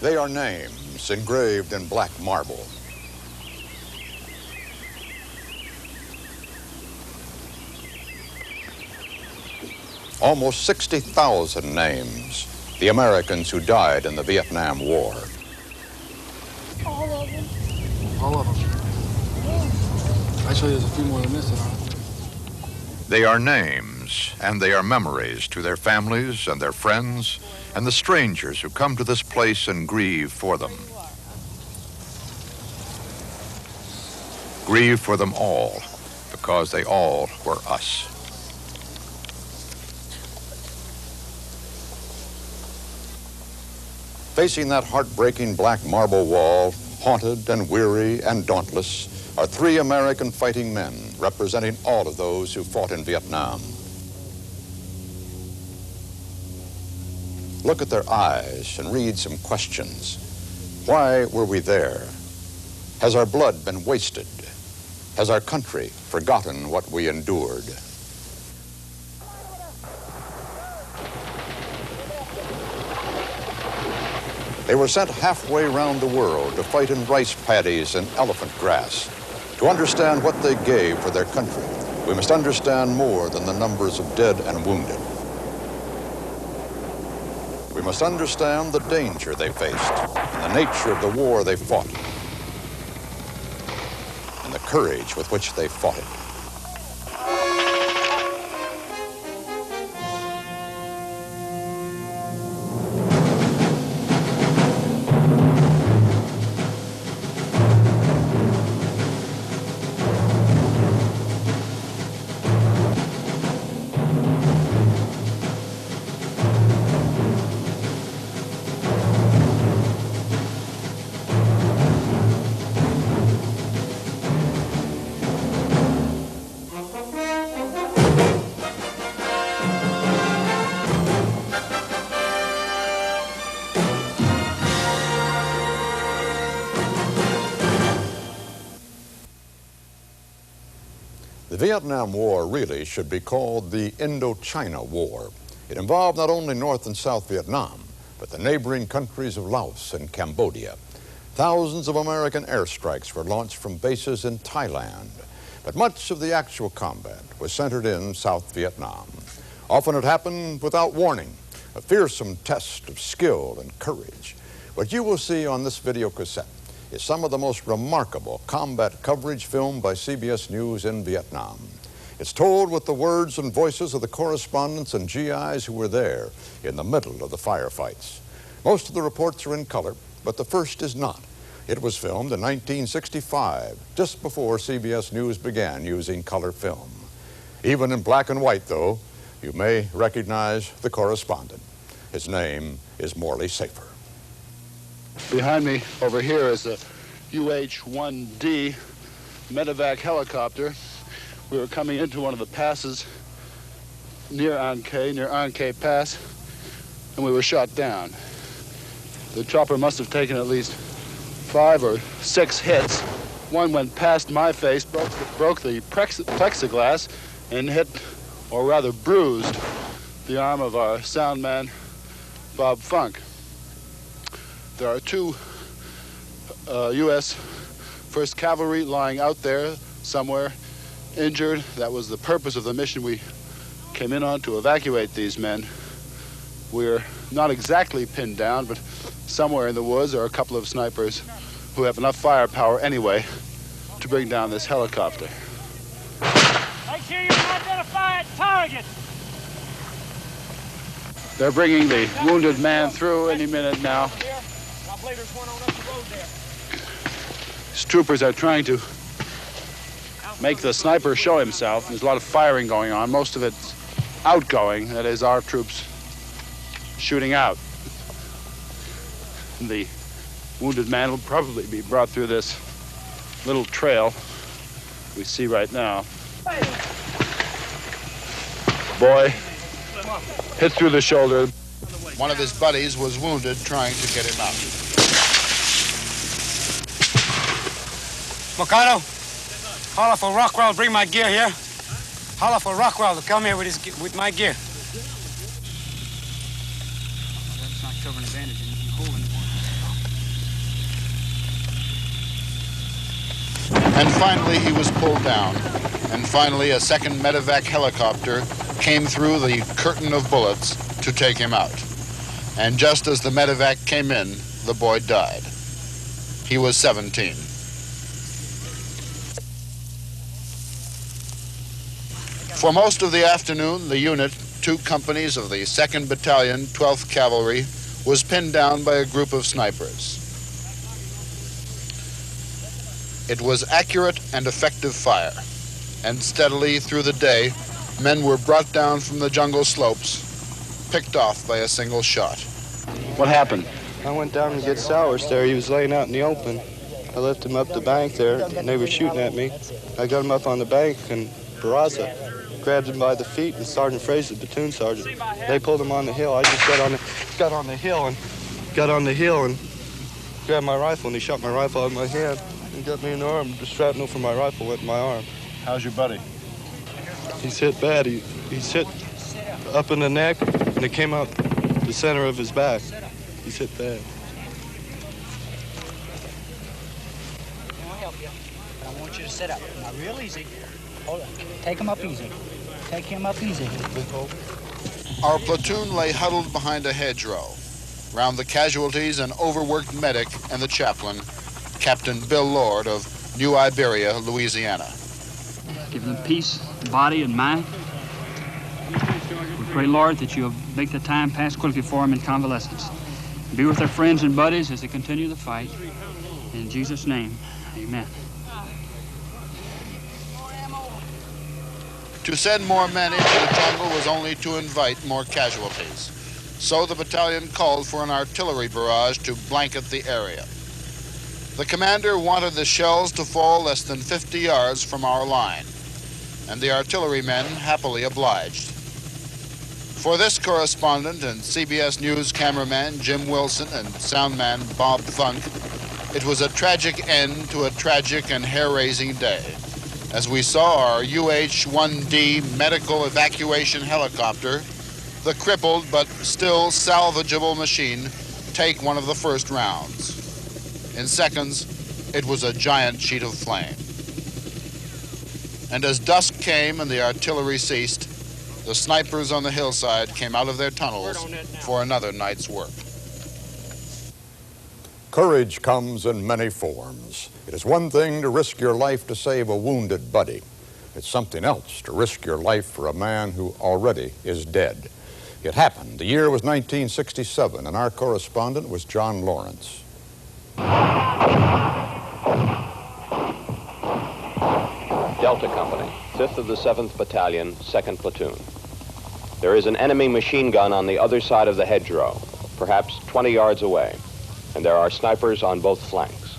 They are names engraved in black marble. Almost 60,000 names, the Americans who died in the Vietnam War. All of them? All of them. Actually, there's a few more than this, They are names, and they are memories to their families and their friends and the strangers who come to this place and grieve for them. Grieve for them all, because they all were us. Facing that heartbreaking black marble wall, haunted and weary and dauntless, are three American fighting men representing all of those who fought in Vietnam. Look at their eyes and read some questions. Why were we there? Has our blood been wasted? Has our country forgotten what we endured? They were sent halfway around the world to fight in rice paddies and elephant grass. To understand what they gave for their country, we must understand more than the numbers of dead and wounded. We must understand the danger they faced, and the nature of the war they fought, and the courage with which they fought it. The Vietnam War really should be called the Indochina War. It involved not only North and South Vietnam, but the neighboring countries of Laos and Cambodia. Thousands of American airstrikes were launched from bases in Thailand, but much of the actual combat was centered in South Vietnam. Often it happened without warning, a fearsome test of skill and courage. What you will see on this video cassette is some of the most remarkable combat coverage filmed by CBS News in Vietnam. It's told with the words and voices of the correspondents and GIs who were there in the middle of the firefights. Most of the reports are in color, but the first is not. It was filmed in 1965, just before CBS News began using color film. Even in black and white, though, you may recognize the correspondent. His name is Morley Safer. Behind me over here is a UH-1D medevac helicopter. We were coming into one of the passes near An Khie Pass, and we were shot down. The chopper must have taken at least 5 or 6 hits. One went past my face, broke the plexiglass, and hit, or rather bruised, the arm of our sound man, Bob Funk. There are 2 U.S. 1st Cavalry lying out there somewhere, injured. That was the purpose of the mission we came in on, to evacuate these men. We're not exactly pinned down, but somewhere in the woods are a couple of snipers who have enough firepower anyway to bring down this helicopter. Make sure you identify a target. They're bringing the wounded man through any minute now. These troopers are trying to make the sniper show himself. There's a lot of firing going on. Most of it's outgoing, that is, our troops shooting out. The wounded man will probably be brought through this little trail we see right now. Boy hit through the shoulder. One of his buddies was wounded trying to get him out. Mikado, holler for Rockwell, bring my gear here. Holler for Rockwell to come here with my gear. That's not covering advantage. And finally he was pulled down. And finally a second medevac helicopter came through the curtain of bullets to take him out. And just as the medevac came in, the boy died. He was 17. For most of the afternoon, the unit, 2 companies of the 2nd Battalion, 12th Cavalry, was pinned down by a group of snipers. It was accurate and effective fire, and steadily through the day, men were brought down from the jungle slopes, picked off by a single shot. What happened? I went down to get Sowers there. He was laying out in the open. I left him up the bank there, and they were shooting at me. I got him up on the bank, and Barraza grabbed him by the feet, and Sergeant Fraser, the platoon sergeant, they pulled him on the hill. I just got on the hill and grabbed my rifle, and he shot my rifle out of my hand and got me in the arm. The shrapnel from my rifle went in my arm. How's your buddy? He's hit bad. He's hit up in the neck, and it came out the center of his back. He's hit bad. I'll help you, but I want you to sit up. Now, real easy. Hold on. Take him up easy. Take him up easy. Our platoon lay huddled behind a hedgerow. Round the casualties, an overworked medic and the chaplain, Captain Bill Lord of New Iberia, Louisiana. Give them peace, body and mind. We pray, Lord, that you'll make the time pass quickly for them in convalescence. Be with their friends and buddies as they continue the fight. In Jesus' name, amen. To send more men into the jungle was only to invite more casualties. So the battalion called for an artillery barrage to blanket the area. The commander wanted the shells to fall less than 50 yards from our line, and the artillerymen happily obliged. For this correspondent and CBS News cameraman Jim Wilson and soundman Bob Funk, it was a tragic end to a tragic and hair-raising day, as we saw our UH-1D medical evacuation helicopter, the crippled but still salvageable machine, take one of the first rounds. In seconds, it was a giant sheet of flame. And as dusk came and the artillery ceased, the snipers on the hillside came out of their tunnels for another night's work. Courage comes in many forms. It is one thing to risk your life to save a wounded buddy. It's something else to risk your life for a man who already is dead. It happened. The year was 1967, and our correspondent was John Lawrence. Delta Company, 5th of the 7th Battalion, 2nd Platoon. There is an enemy machine gun on the other side of the hedgerow, perhaps 20 yards away, and there are snipers on both flanks.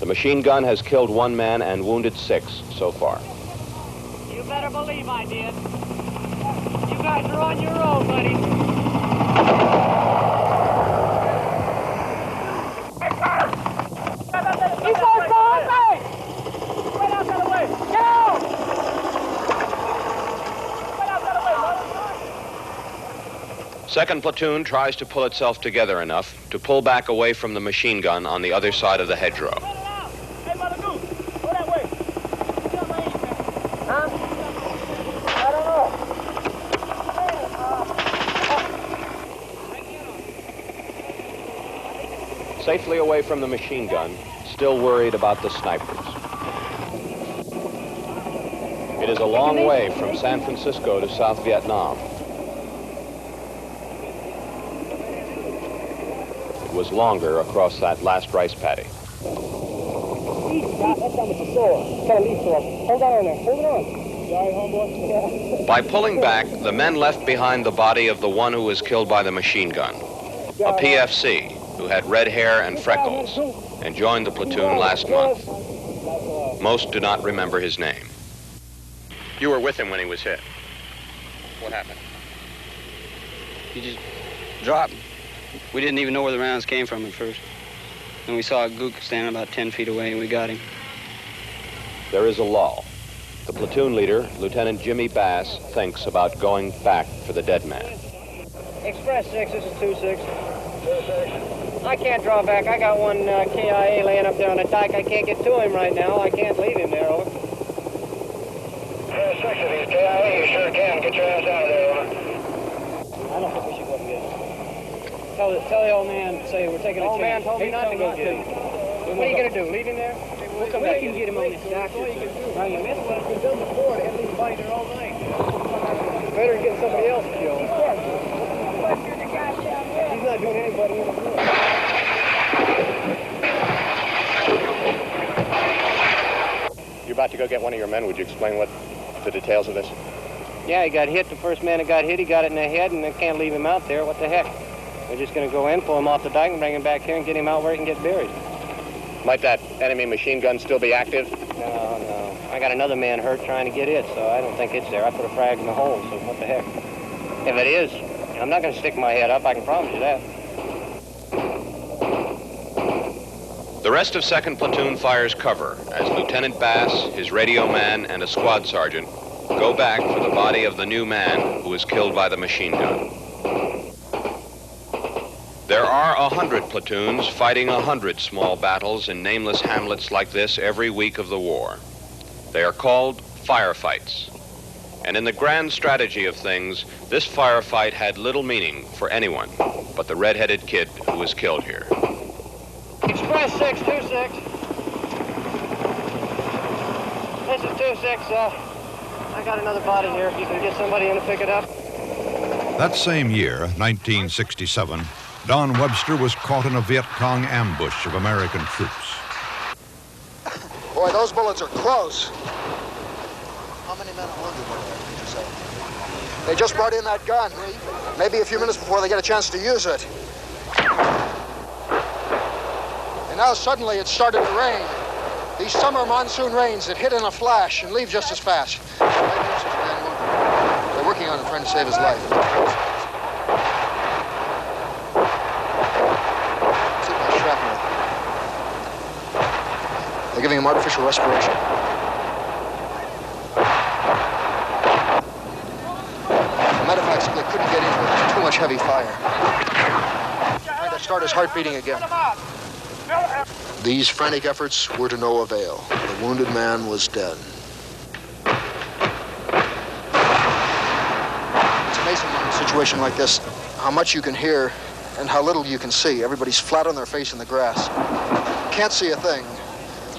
The machine gun has killed 1 man and wounded 6 so far. You better believe I did. You guys are on your own, buddy. You guys go on me! Right out that way! Get out! Right out that way, 2nd Platoon tries to pull itself together enough to pull back away from the machine gun on the other side of the hedgerow. Hey, Mother Goose, go that way. Huh? I don't know. Safely away from the machine gun, still worried about the snipers. It is a long way from San Francisco to South Vietnam. It was longer across that last rice paddy. By pulling back, the men left behind the body of the one who was killed by the machine gun, a PFC who had red hair and freckles and joined the platoon last month. Most do not remember his name. You were with him when he was hit. What happened? He just dropped. We didn't even know where the rounds came from at first. And we saw a gook standing about 10 feet away, and we got him. There is a lull. The platoon leader, Lieutenant Jimmy Bass, thinks about going back for the dead man. Express 6, this is 2-6. I can't draw back. I got one KIA laying up there on the dike. I can't get to him right now. I can't leave him there, over. 6 of these KIA, you sure can. Get your ass out of there, over. I don't think we should go and get him. Tell the old man, say we're taking a chance. Old man told me not to go get him. What are you going to do, leave him there? We'll come back and get him on this dock. Now you missed one. If we build the fort, they have these bodies there all night. Better than getting somebody else killed. He's not doing anybody any good. You're about to go get one of your men. Would you explain what the details of this? Yeah, he got hit. The first man that got hit, he got it in the head, and they can't leave him out there. What the heck? We're just going to go in, pull him off the dike, and bring him back here and get him out where he can get buried. Might that enemy machine gun still be active? No. I got another man hurt trying to get it, so I don't think it's there. I put a frag in the hole, so what the heck? If it is, I'm not going to stick my head up. I can promise you that. The rest of 2nd Platoon fires cover as Lieutenant Bass, his radio man, and a squad sergeant go back for the body of the new man who was killed by the machine gun. There are 100 platoons fighting 100 small battles in nameless hamlets like this every week of the war. They are called firefights. And in the grand strategy of things, this firefight had little meaning for anyone but the red-headed kid who was killed here. Express 626. This is 26. I got another body here. If you can get somebody in to pick it up. That same year, 1967, Don Webster was caught in a Viet Cong ambush of American troops. Boy, those bullets are close. How many men are wounded, did you say? They just brought in that gun. Maybe a few minutes before they get a chance to use it. And now suddenly it started to rain. These summer monsoon rains that hit in a flash and leave just as fast. They're working on it, trying to save his life. They're giving him artificial respiration. The medevacs, they couldn't get into it. There's too much heavy fire. Trying to start his heart beating again. These frantic efforts were to no avail. The wounded man was dead. It's amazing in a situation like this how much you can hear and how little you can see. Everybody's flat on their face in the grass. Can't see a thing.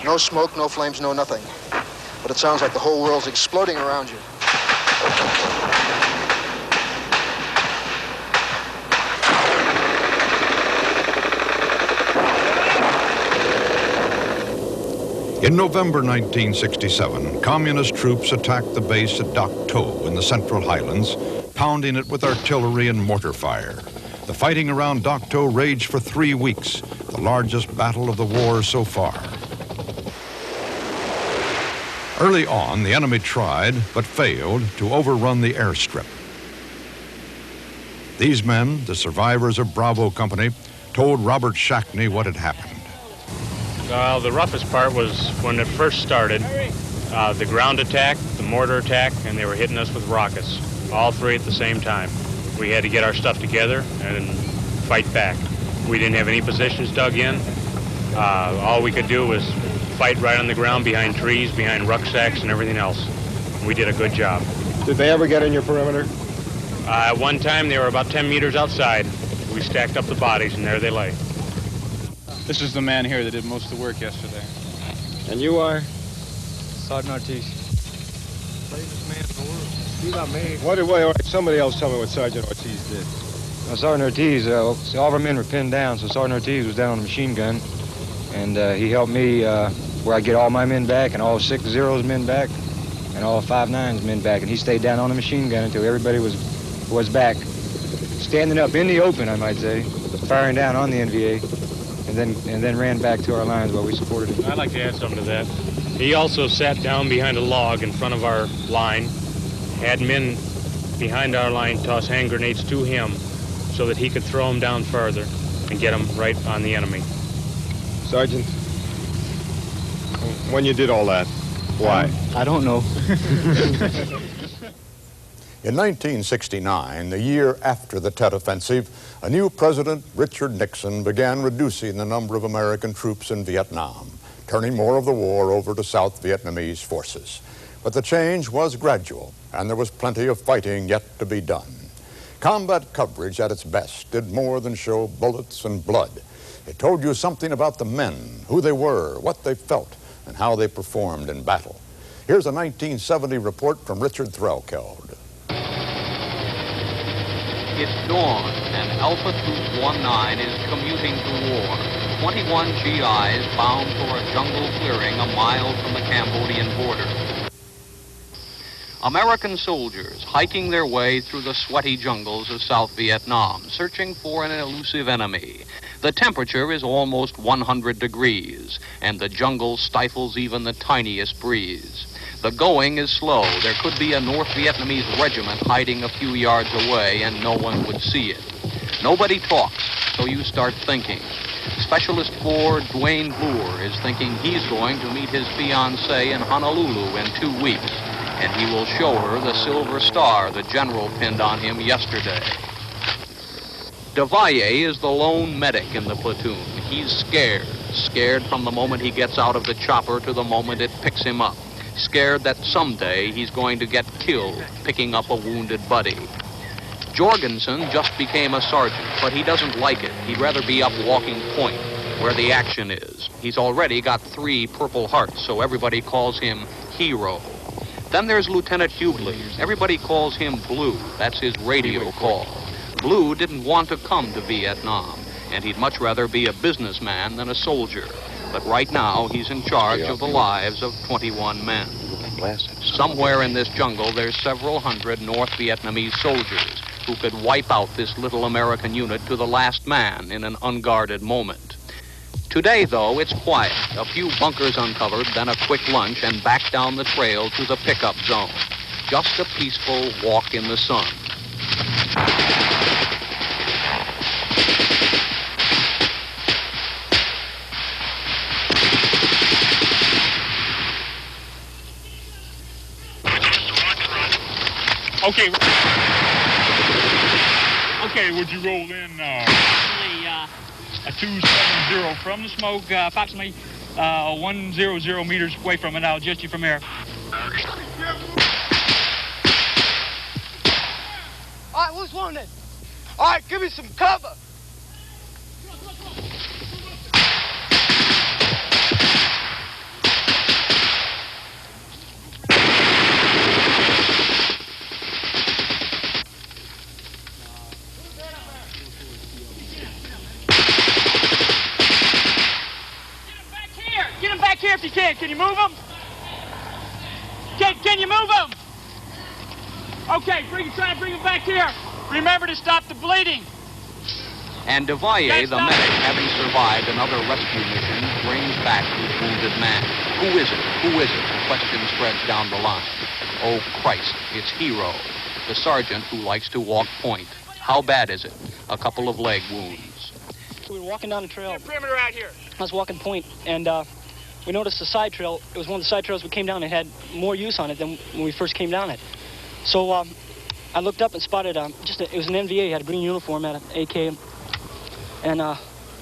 No smoke, no flames, no nothing. But it sounds like the whole world's exploding around you. In November 1967, communist troops attacked the base at Dak To in the Central Highlands, pounding it with artillery and mortar fire. The fighting around Dak To raged for 3 weeks, the largest battle of the war so far. Early on, the enemy tried, but failed, to overrun the airstrip. These men, the survivors of Bravo Company, told Robert Shackney what had happened. The roughest part was when it first started, the ground attack, the mortar attack, and they were hitting us with rockets, all three at the same time. We had to get our stuff together and fight back. We didn't have any positions dug in. All we could do was fight right on the ground behind trees, behind rucksacks, and everything else. We did a good job. Did they ever get in your perimeter? At one time, they were about 10 meters outside. We stacked up the bodies, and there they lay. This is the man here that did most of the work yesterday. And you are? Sergeant Ortiz. Bravest man in the world. You not me. Wait, somebody else tell me what Sergeant Ortiz did. Sergeant Ortiz, all of our men were pinned down, so Sergeant Ortiz was down on the machine gun. And he helped me where I get all my men back and all 6 Zeros men back and all 5 9s men back. And he stayed down on the machine gun until everybody was back. Standing up in the open, I might say, firing down on the NVA. And then ran back to our lines while we supported him. I'd like to add something to that. He also sat down behind a log in front of our line, had men behind our line toss hand grenades to him so that he could throw them down further and get them right on the enemy. Sergeant, when you did all that, why? I don't know. In 1969, the year after the Tet Offensive, a new president, Richard Nixon, began reducing the number of American troops in Vietnam, turning more of the war over to South Vietnamese forces. But the change was gradual, and there was plenty of fighting yet to be done. Combat coverage at its best did more than show bullets and blood. It told you something about the men, who they were, what they felt, and how they performed in battle. Here's a 1970 report from Richard Threlkeld. It's dawn, and Alpha Troop 19 is commuting to war. 21 GIs bound for a jungle clearing a mile from the Cambodian border. American soldiers hiking their way through the sweaty jungles of South Vietnam, searching for an elusive enemy. The temperature is almost 100 degrees, and the jungle stifles even the tiniest breeze. The going is slow. There could be a North Vietnamese regiment hiding a few yards away, and no one would see it. Nobody talks, so you start thinking. Specialist 4 Dwayne Boer is thinking he's going to meet his fiancée in Honolulu in 2 weeks. And he will show her the silver star the general pinned on him yesterday. DeValle is the lone medic in the platoon. He's scared from the moment he gets out of the chopper to the moment it picks him up. Scared that someday he's going to get killed picking up a wounded buddy. Jorgensen just became a sergeant, but he doesn't like it. He'd rather be up walking point, where the action is. He's already got 3 Purple Hearts, so everybody calls him Hero. Then there's Lieutenant Hughley. Everybody calls him Blue. That's his radio call. Blue didn't want to come to Vietnam, and he'd much rather be a businessman than a soldier. But right now, he's in charge of the lives of 21 men. Somewhere in this jungle, there's several hundred North Vietnamese soldiers who could wipe out this little American unit to the last man in an unguarded moment. Today, though, it's quiet. A few bunkers uncovered, then a quick lunch, and back down the trail to the pickup zone. Just a peaceful walk in the sun. Okay. Okay, would you roll in a 270 from the smoke, approximately 100 meters away from it. I'll adjust you from there. All right, who's wounded? All right, give me some cover. If you can you move them? Can you move them? Okay, try to bring them back here. Remember to stop the bleeding. And DeValle, the medic, having survived another rescue mission, brings back his wounded man. Who is it? Who is it? The question spreads down the line. Oh, Christ, it's Hero, the sergeant who likes to walk point. How bad is it? A couple of leg wounds. We were walking down the trail. Perimeter out here. I was walking point, and we noticed the side trail. It was one of the side trails we came down. It had more use on it than when we first came down it. So I looked up and spotted it was an NVA. He had a green uniform, had an AK, and it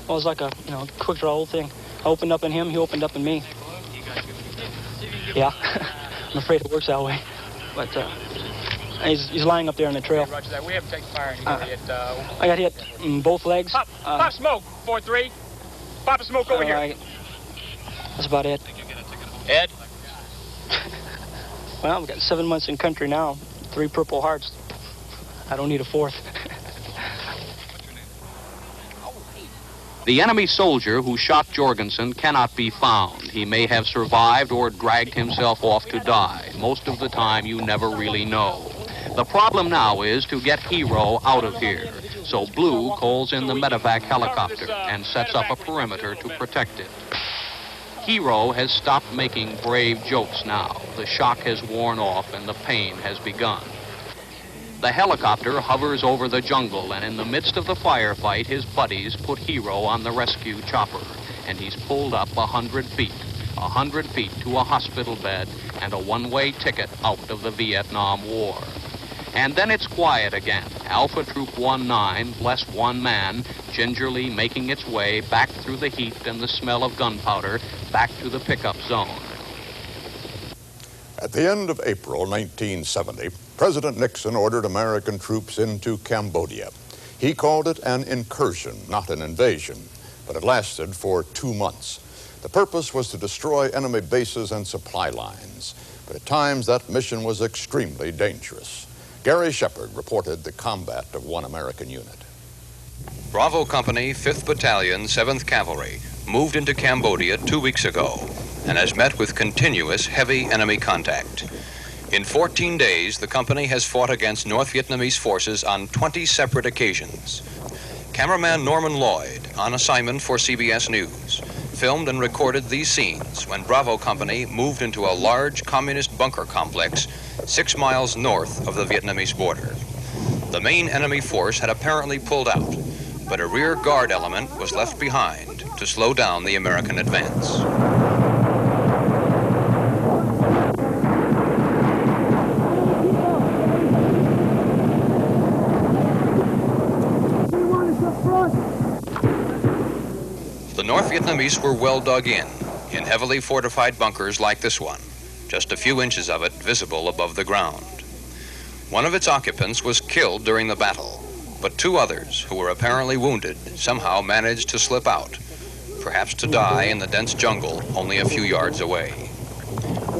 was like a quick draw whole thing. I opened up in him. He opened up in me. Yeah, I'm afraid it works that way. But he's lying up there on the trail. Roger that. We haven't taken fire. I got hit in both legs. Pop smoke, 4-3. Pop a smoke over here. That's about it. Ed? Well, we've got 7 months in country now, 3 Purple Hearts. I don't need a 4th. The enemy soldier who shot Jorgensen cannot be found. He may have survived or dragged himself off to die. Most of the time, you never really know. The problem now is to get Hero out of here. So Blue calls in the medevac helicopter and sets up a perimeter to protect it. Hero has stopped making brave jokes now. The shock has worn off and the pain has begun. The helicopter hovers over the jungle, and in the midst of the firefight, his buddies put Hero on the rescue chopper, and he's pulled up 100 feet. 100 feet to a hospital bed and a one-way ticket out of the Vietnam War. And then it's quiet again. Alpha Troop 19, less one man, gingerly making its way back through the heat and the smell of gunpowder, back to the pickup zone. At the end of April 1970, President Nixon ordered American troops into Cambodia. He called it an incursion, not an invasion, but it lasted for 2 months. The purpose was to destroy enemy bases and supply lines, but at times that mission was extremely dangerous. Gary Shepard reported the combat of one American unit. Bravo Company, 5th Battalion, 7th Cavalry, moved into Cambodia 2 weeks ago and has met with continuous heavy enemy contact. In 14 days, the company has fought against North Vietnamese forces on 20 separate occasions. Cameraman Norman Lloyd, on assignment for CBS News, filmed and recorded these scenes when Bravo Company moved into a large communist bunker complex 6 miles north of the Vietnamese border. The main enemy force had apparently pulled out, but a rear guard element was left behind to slow down the American advance. The North Vietnamese were well dug in heavily fortified bunkers like this one, just a few inches of it visible above the ground. One of its occupants was killed during the battle, but 2 others, who were apparently wounded, somehow managed to slip out, perhaps to die in the dense jungle only a few yards away.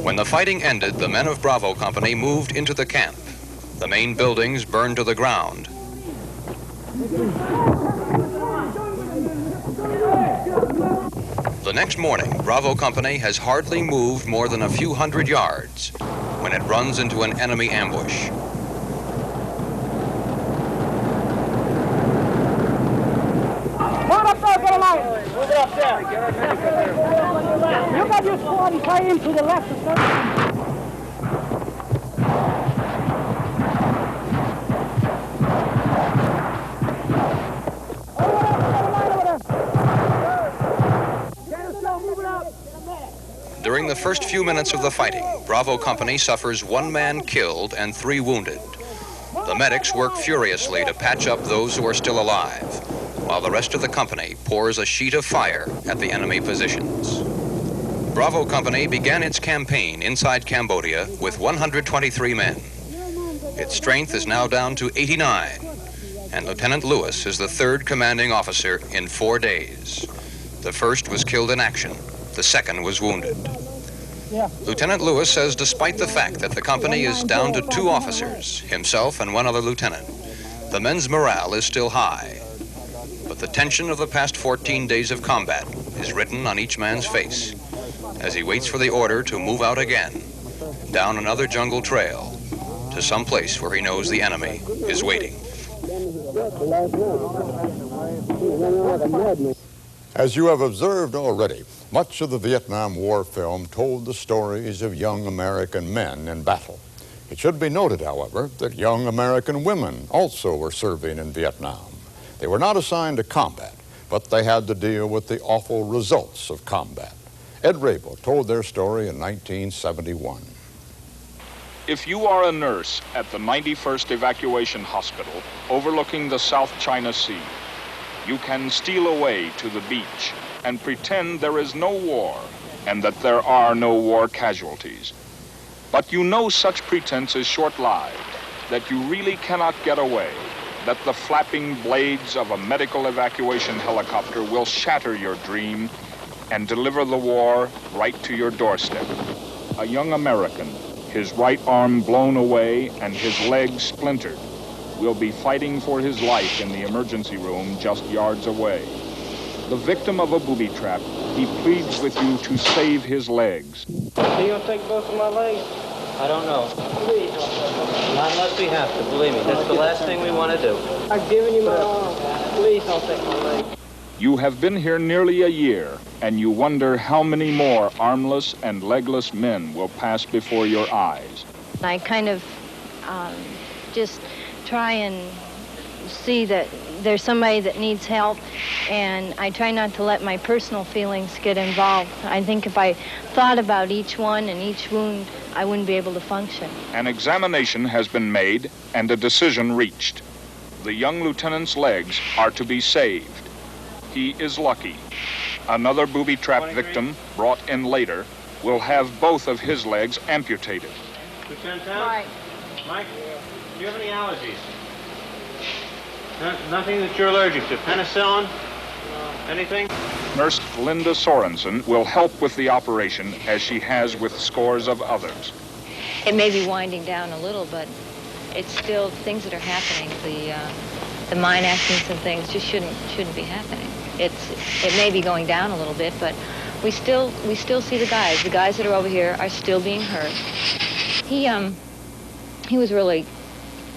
When the fighting ended, the men of Bravo Company moved into the camp. The main buildings burned to the ground. The next morning, Bravo Company has hardly moved more than a few hundred yards when it runs into an enemy ambush. Run up there, get a line. Move it up there. You got your squad and try in to the left. During the first few minutes of the fighting, Bravo Company suffers 1 man killed and 3 wounded. The medics work furiously to patch up those who are still alive, while the rest of the company pours a sheet of fire at the enemy positions. Bravo Company began its campaign inside Cambodia with 123 men. Its strength is now down to 89, and Lieutenant Lewis is the 3rd commanding officer in 4 days. The first was killed in action. The second was wounded. Lieutenant Lewis says despite the fact that the company is down to 2 officers, himself and 1 other lieutenant, the men's morale is still high. But the tension of the past 14 days of combat is written on each man's face as he waits for the order to move out again, down another jungle trail, to some place where he knows the enemy is waiting. As you have observed already, much of the Vietnam War film told the stories of young American men in battle. It should be noted, however, that young American women also were serving in Vietnam. They were not assigned to combat, but they had to deal with the awful results of combat. Ed Rabel told their story in 1971. If you are a nurse at the 91st Evacuation Hospital overlooking the South China Sea, you can steal away to the beach and pretend there is no war and that there are no war casualties. But you know such pretense is short-lived, that you really cannot get away, that the flapping blades of a medical evacuation helicopter will shatter your dream and deliver the war right to your doorstep. A young American, his right arm blown away and his leg splintered, will be fighting for his life in the emergency room just yards away. The victim of a booby trap, he pleads with you to save his legs. Are you going to take both of my legs? I don't know. Please don't take them. Not unless we have to, believe me. That's the last thing we want to do. I've given you my arm. Please don't take my leg. You have been here nearly a year, and you wonder how many more armless and legless men will pass before your eyes. I kind of just try and see that there's somebody that needs help, and I try not to let my personal feelings get involved. I think if I thought about each one and each wound I wouldn't be able to function. An examination has been made and a decision reached. The young lieutenant's legs are to be saved. He is lucky. Another booby-trapped victim, brought in later, will have both of his legs amputated. Lieutenant Towns? Mike, do you have any allergies? Nothing that you're allergic to? Penicillin? Anything? Nurse Linda Sorensen will help with the operation as she has with scores of others. It may be winding down a little, but it's still things that are happening. The mine accidents and things just shouldn't be happening. It may be going down a little bit, but we still see the guys. The guys that are over here are still being hurt. He was really.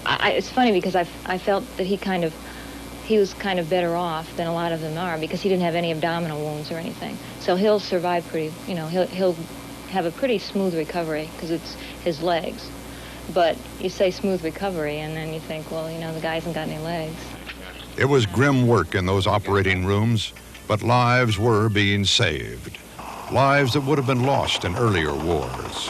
It's funny because I felt that he was kind of better off than a lot of them are because he didn't have any abdominal wounds or anything. So he'll survive pretty. He'll have a pretty smooth recovery because it's his legs. But you say smooth recovery, and then you think, well, the guy hasn't got any legs. It was grim work in those operating rooms, but lives were being saved. Lives that would have been lost in earlier wars.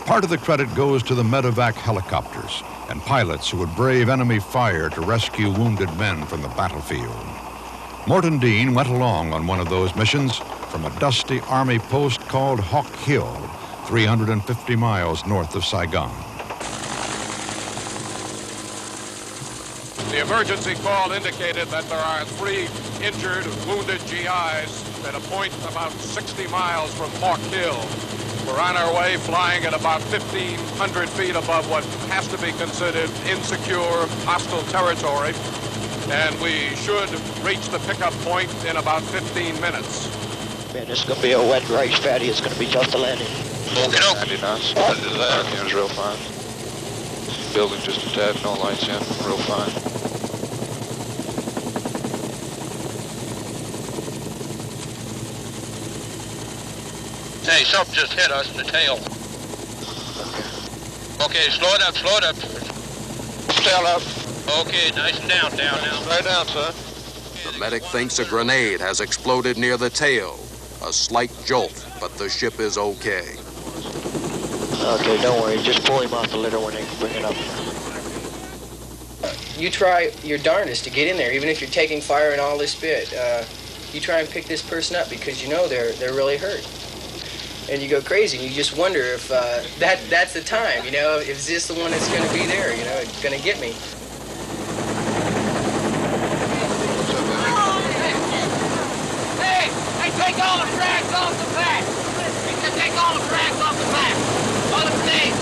Part of the credit goes to the medevac helicopters and pilots who would brave enemy fire to rescue wounded men from the battlefield. Morton Dean went along on one of those missions from a dusty Army post called Hawk Hill, 350 miles north of Saigon. The emergency call indicated that there are 3 injured, wounded GIs at a point about 60 miles from Hawk Hill. We're on our way, flying at about 1,500 feet above what has to be considered insecure, hostile territory, and we should reach the pickup point in about 15 minutes. Man, this is going to be a wet race, Patty. It's going to be tough to land in. Okay, okay. It's real fine. Building just a tad, no lights in, real fine. Hey, something just hit us in the tail. Okay, slow it up. Tail up. Okay, nice and down now. Right down, sir. The medic thinks a grenade has exploded near the tail. A slight jolt, but the ship is okay. Okay, don't worry. Just pull him off the litter when they bring it up. You try your darndest to get in there, even if you're taking fire and all this bit. You try and pick this person up because they're really hurt. And you go crazy, and you just wonder if that's the time, is this the one that's going to be there, it's going to get me. Hey, take all the frags off the back. Take all the frags off the back. All the things.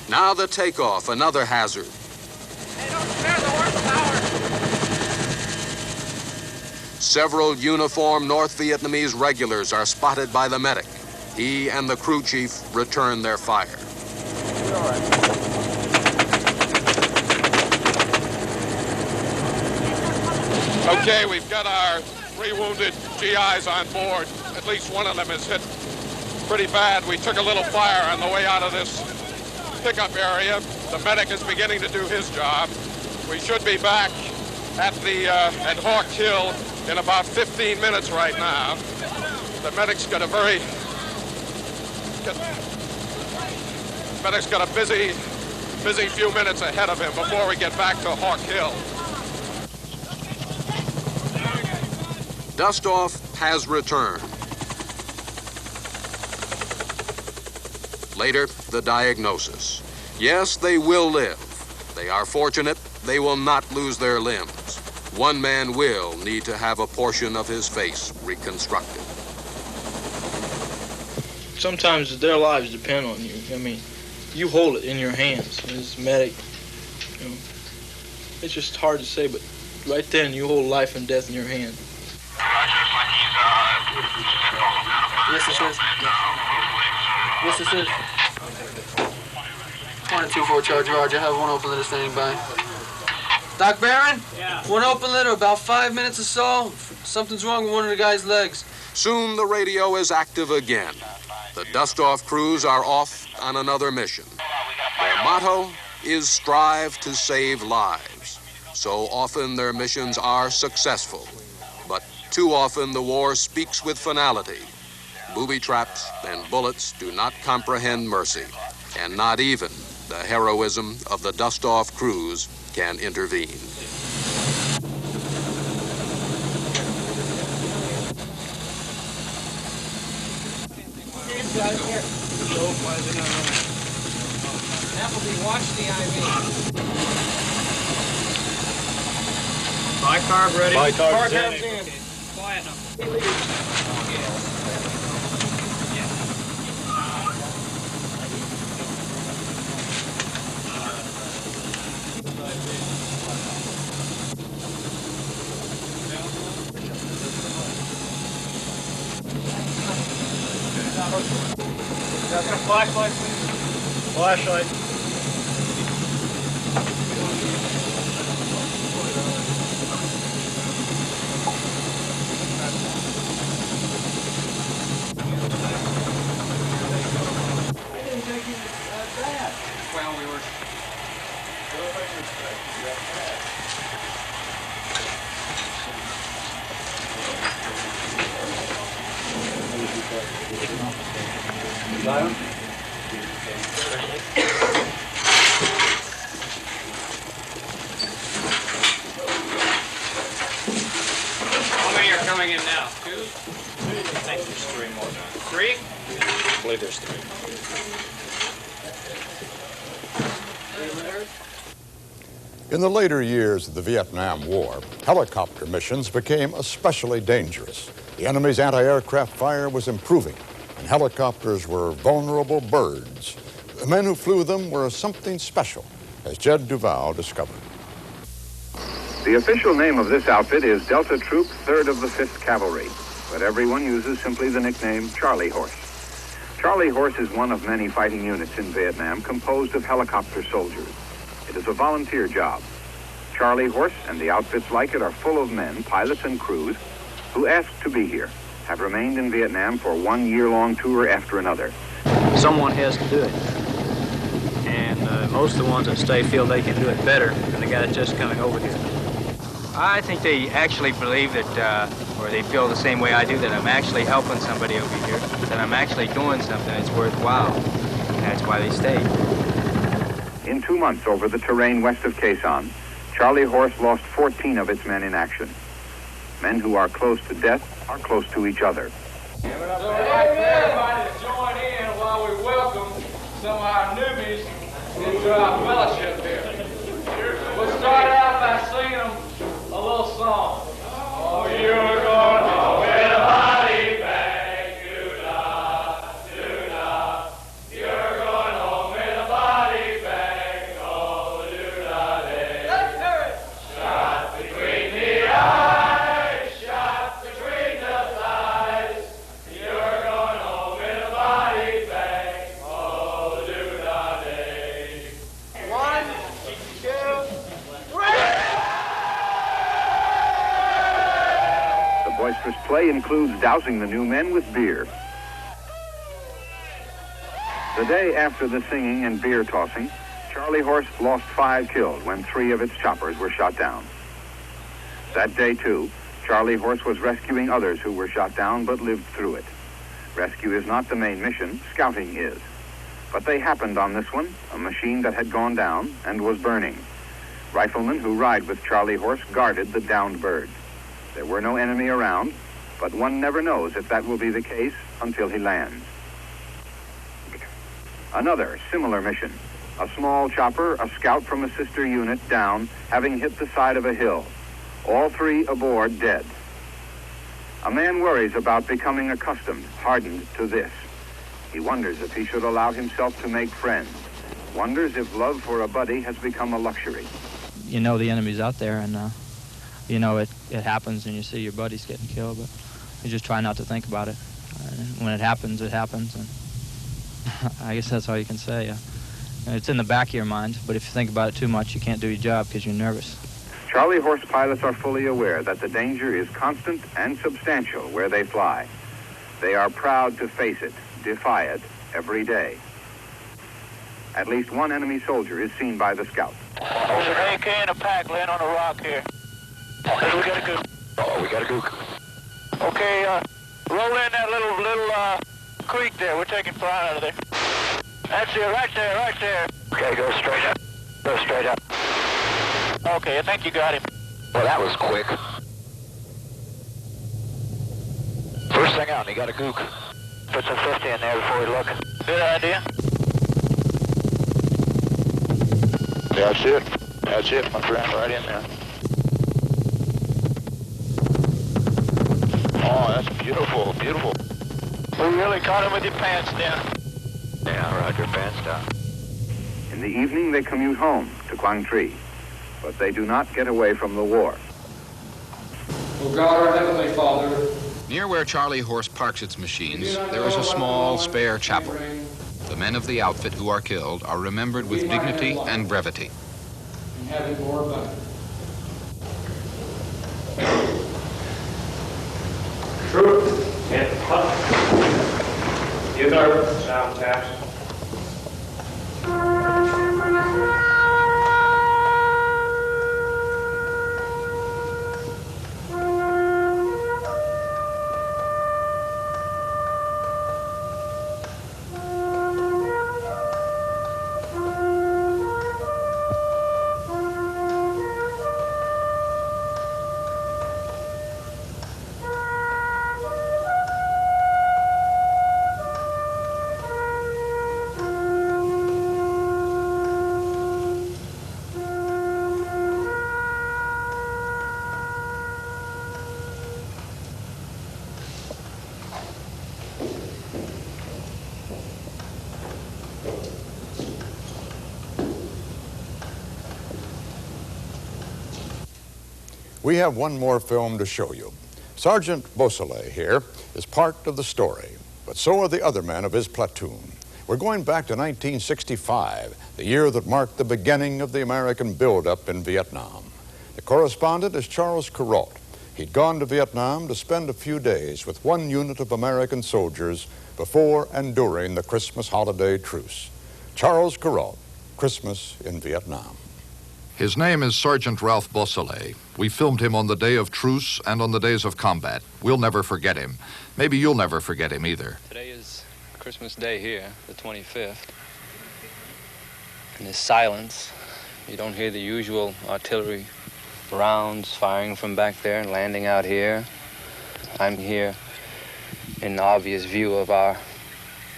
Now the takeoff, another hazard. Hey, don't spare the horsepower. Several uniformed North Vietnamese regulars are spotted by the medic. He and the crew chief return their fire. Okay, we've got our 3 wounded GIs on board. At least one of them is hit pretty bad. We took a little fire on the way out of this pickup area. The medic is beginning to do his job. We should be back at Hawk Hill in about 15 minutes right now. The medic's got a busy few minutes ahead of him before we get back to Hawk Hill. Dustoff has returned. Later, the diagnosis. Yes, they will live. They are fortunate they will not lose their limbs. One man will need to have a portion of his face reconstructed. Sometimes their lives depend on you. I mean, you hold it in your hands as a medic. It's just hard to say, but right then you hold life and death in your hand. Yes, this is. Yes, this is. 124 charge, Roger. I have one open litter standing by. Doc Barron? Yeah. One open litter, about 5 minutes or so. Something's wrong with one of the guy's legs. Soon the radio is active again. The dust-off crews are off on another mission. Their motto is strive to save lives. So often their missions are successful, but too often the war speaks with finality. Booby traps and bullets do not comprehend mercy, and not even the heroism of the dust-off crews can intervene. Appleby, watch the IV. Bicarb ready. Bicarb's in. Quiet now. Flashlight, please. Flashlight. Well, we were. How many are coming in now? 2? I think there's 3 more now. 3? I believe there's 3. In the later years of the Vietnam War, helicopter missions became especially dangerous. The enemy's anti-aircraft fire was improving, and helicopters were vulnerable birds. The men who flew them were something special, as Jed Duval discovered. The official name of this outfit is Delta Troop 3rd of the 5th Cavalry, but everyone uses simply the nickname Charlie Horse. Charlie Horse is one of many fighting units in Vietnam composed of helicopter soldiers. It is a volunteer job. Charlie Horse and the outfits like it are full of men, pilots and crews, who asked to be here, have remained in Vietnam for 1 year-long tour after another. Someone has to do it. And most of the ones that stay feel they can do it better than the guys just coming over here. I think they actually believe that, or they feel the same way I do, that I'm actually helping somebody over here, that I'm actually doing something that's worthwhile. And that's why they stay. In 2 months over the terrain west of Quezon, Son, Charlie Horse lost 14 of its men in action. Men who are close to death are close to each other. So we'd like for everybody to join in while we welcome some of our newbies into our fellowship here. We'll start out by singing them a little song. Oh, you're going home with a body bag, do-da, do-da. You're going home with a body bag, oh, do-da-day. Let's hear it. Shot between the eyes, shot between the thighs. You're going home with a body bag, oh, do-da-day. 1, 2, 3. The boisterous play includes dousing the new men with beer. The day after the singing and beer tossing, Charlie Horse lost 5 killed when 3 of its choppers were shot down. That day, too, Charlie Horse was rescuing others who were shot down but lived through it. Rescue is not the main mission, scouting is. But they happened on this one, a machine that had gone down and was burning. Riflemen who ride with Charlie Horse guarded the downed bird. There were no enemy around, but one never knows if that will be the case until he lands. Another similar mission. A small chopper, a scout from a sister unit down, having hit the side of a hill. All 3 aboard dead. A man worries about becoming accustomed, hardened to this. He wonders if he should allow himself to make friends. Wonders if love for a buddy has become a luxury. You know the enemy's out there, and you know it happens, and you see your buddies getting killed, but you just try not to think about it. When it happens, and I guess that's all you can say. It's in the back of your mind, but if you think about it too much, you can't do your job because you're nervous. Charlie Horse pilots are fully aware that the danger is constant and substantial where they fly. They are proud to face it, defy it every day. At least one enemy soldier is seen by the scout. There's an AK and a pack laying on a rock here. We got a gook. Oh, we got a gook. Okay, roll in that little creek there. We're taking fire out of there. That's it, right there, right there. Okay, go straight up. Go straight up. Okay, I think you got him. Well, that was quick. First thing out, he got a gook. Put some 50 in there before we look. Good idea. That's it. That's it, my friend, right in there. Oh, that's beautiful, beautiful. We really caught him with your pants down. Yeah, Roger, pants down. In the evening, they commute home to Quang Tri, but they do not get away from the war. Oh God, our Heavenly Father. Near where Charlie Horse parks its machines, there is a small, spare chapel. The men of the outfit who are killed are remembered with dignity and brevity. And have it more abundant. Truth and you nervous, sound tax. We have one more film to show you. Sergeant Beausoleil here is part of the story, but so are the other men of his platoon. We're going back to 1965, the year that marked the beginning of the American buildup in Vietnam. The correspondent is Charles Carrault. He'd gone to Vietnam to spend a few days with one unit of American soldiers before and during the Christmas holiday truce. Charles Carrault, Christmas in Vietnam. His name is Sergeant Ralph Beausoleil. We filmed him on the day of truce and on the days of combat. We'll never forget him. Maybe you'll never forget him either. Today is Christmas Day here, the 25th. And there's silence. You don't hear the usual artillery rounds firing from back there and landing out here. I'm here in obvious view of our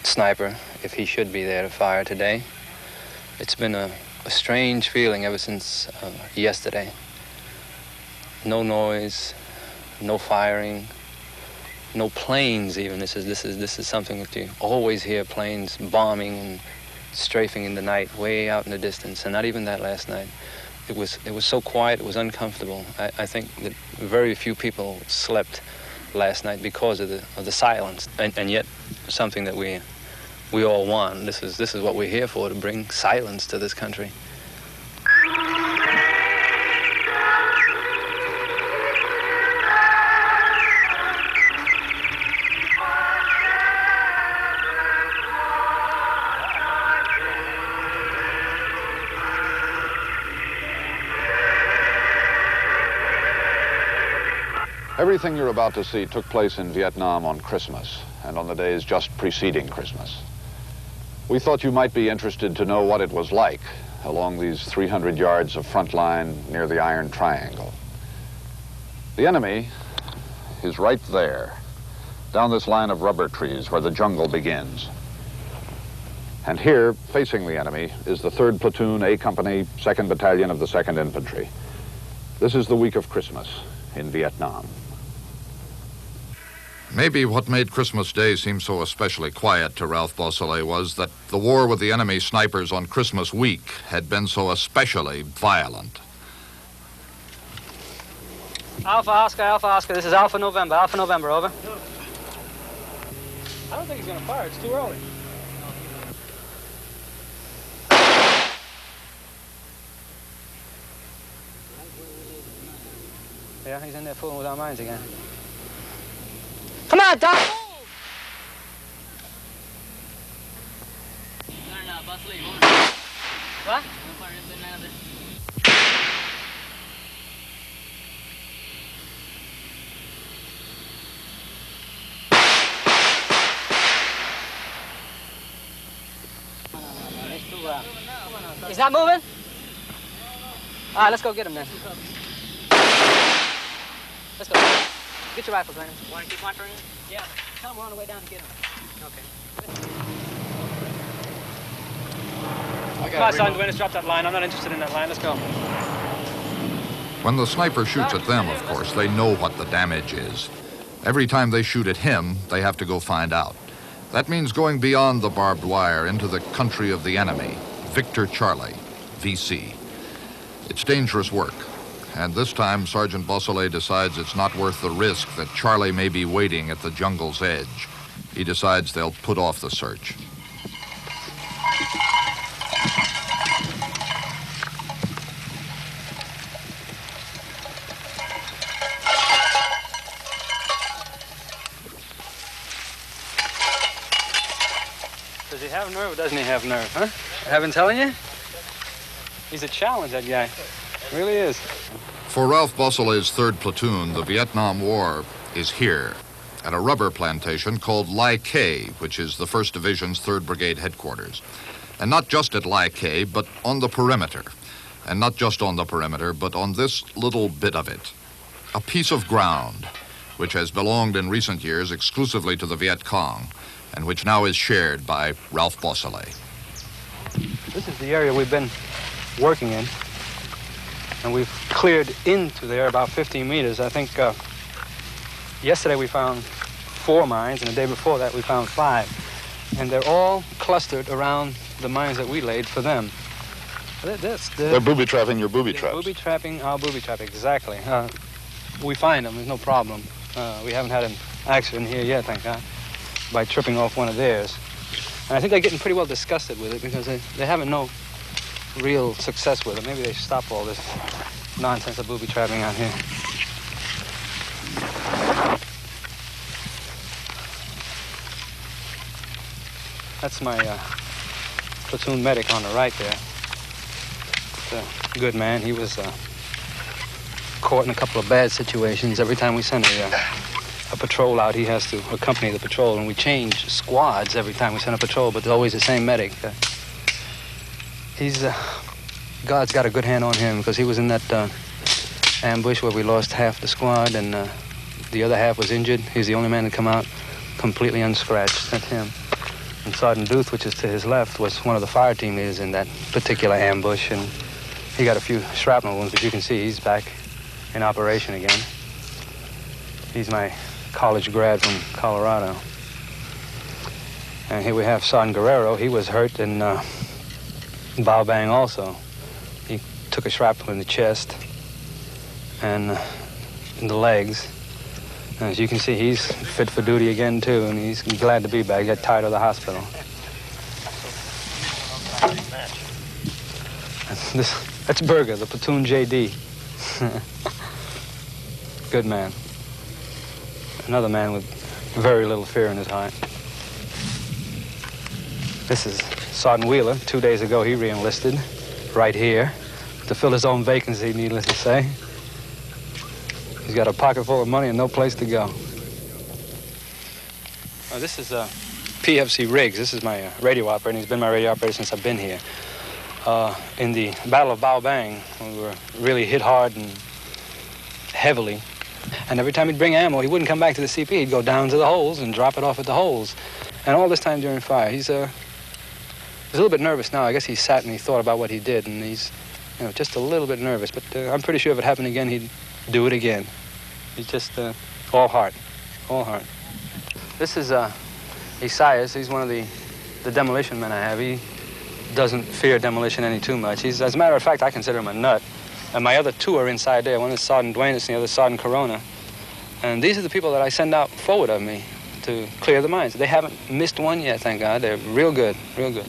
sniper, if he should be there to fire today. It's been a strange feeling ever since yesterday. No noise, no firing, no planes even. This is something that you always hear, planes bombing and strafing in the night, way out in the distance, and not even that last night. It was so quiet, it was uncomfortable. I think that very few people slept last night because of the silence, and yet something that we all want. This is what we're here for, to bring silence to this country. Everything you're about to see took place in Vietnam on Christmas and on the days just preceding Christmas. We thought you might be interested to know what it was like along these 300 yards of front line near the Iron Triangle. The enemy is right there, down this line of rubber trees where the jungle begins. And here, facing the enemy, is the 3rd Platoon, A Company, 2nd Battalion of the 2nd Infantry. This is the week of Christmas in Vietnam. Maybe what made Christmas Day seem so especially quiet to Ralph Beausoleil was that the war with the enemy snipers on Christmas week had been so especially violent. Alpha Oscar, this is Alpha November, over. I don't think he's going to fire, it's too early. Yeah, he's in there fooling with our minds again. Come on, Doc! What? He's not moving? All right, let's go get him then. Let's go. Get your rifles, Lennon. Want to keep monitoring him? Yeah. Tell him we're on the way down to get him. Okay. Come on, Sergeant Duenas, drop that line. I'm not interested in that line. Let's go. When the sniper shoots at them, of course, they know what the damage is. Every time they shoot at him, they have to go find out. That means going beyond the barbed wire into the country of the enemy, Victor Charlie, VC. It's dangerous work, and this time Sergeant Beausoleil decides it's not worth the risk that Charlie may be waiting at the jungle's edge. He decides they'll put off the search. Does he have nerve or doesn't he have nerve, huh? I haven't telling you? He's a challenge, that guy. Really is. For Ralph Beausoleil's 3rd Platoon, the Vietnam War is here, at a rubber plantation called Lai Khe, which is the 1st Division's 3rd Brigade headquarters. And not just at Lai Khe, but on the perimeter. And not just on the perimeter, but on this little bit of it. A piece of ground, which has belonged in recent years exclusively to the Viet Cong, and which now is shared by Ralph Beausoleil. This is the area we've been working in, and we've cleared into there about 15 meters. I think yesterday we found 4 mines, and the day before that we found 5. And they're all clustered around the mines that we laid for them. They're booby-trapping your booby-traps. Booby-trapping our booby-trap, exactly. We find them, there's no problem. We haven't had an accident here yet, thank God, by tripping off one of theirs. And I think they're getting pretty well disgusted with it because they haven't no real success with it. Maybe they stop all this nonsense of booby-trapping out here. That's my platoon medic on the right there. It's a good man. He was caught in a couple of bad situations. Every time we send a patrol out, he has to accompany the patrol, and we change squads every time we send a patrol, but it's always the same medic. God's got a good hand on him because he was in that ambush where we lost half the squad and the other half was injured. He's the only man to come out completely unscratched. That's him. And Sergeant Duth, which is to his left, was one of the fire team leaders in that particular ambush, and he got a few shrapnel wounds, but you can see he's back in operation again. He's my college grad from Colorado. And here we have Sergeant Guerrero. He was hurt in Bao Bang also. He took a shrapnel in the chest and in the legs. And as you can see, he's fit for duty again, too, and he's glad to be back. He got tired of the hospital. That's Berger, the platoon JD. Good man. Another man with very little fear in his heart. This is Sergeant Wheeler. 2 days ago, he re-enlisted right here to fill his own vacancy, needless to say. He's got a pocket full of money and no place to go. This is PFC Riggs. This is my radio operator. He's been my radio operator since I've been here. In the Battle of Bao Bang, we were really hit hard and heavily. And every time he'd bring ammo, he wouldn't come back to the CP. He'd go down to the holes and drop it off at the holes. And all this time during fire, he's a little bit nervous now. I guess he sat and he thought about what he did, and he's, just a little bit nervous. But I'm pretty sure if it happened again, he'd do it again. He's just all heart, all heart. This is Isaias. He's one of the demolition men I have. He doesn't fear demolition any too much. As a matter of fact, I consider him a nut. And my other 2 are inside there. One is Sergeant Duenas and the other Sergeant Corona. And these are the people that I send out forward of me to clear the mines. They haven't missed one yet, thank God. They're real good, real good.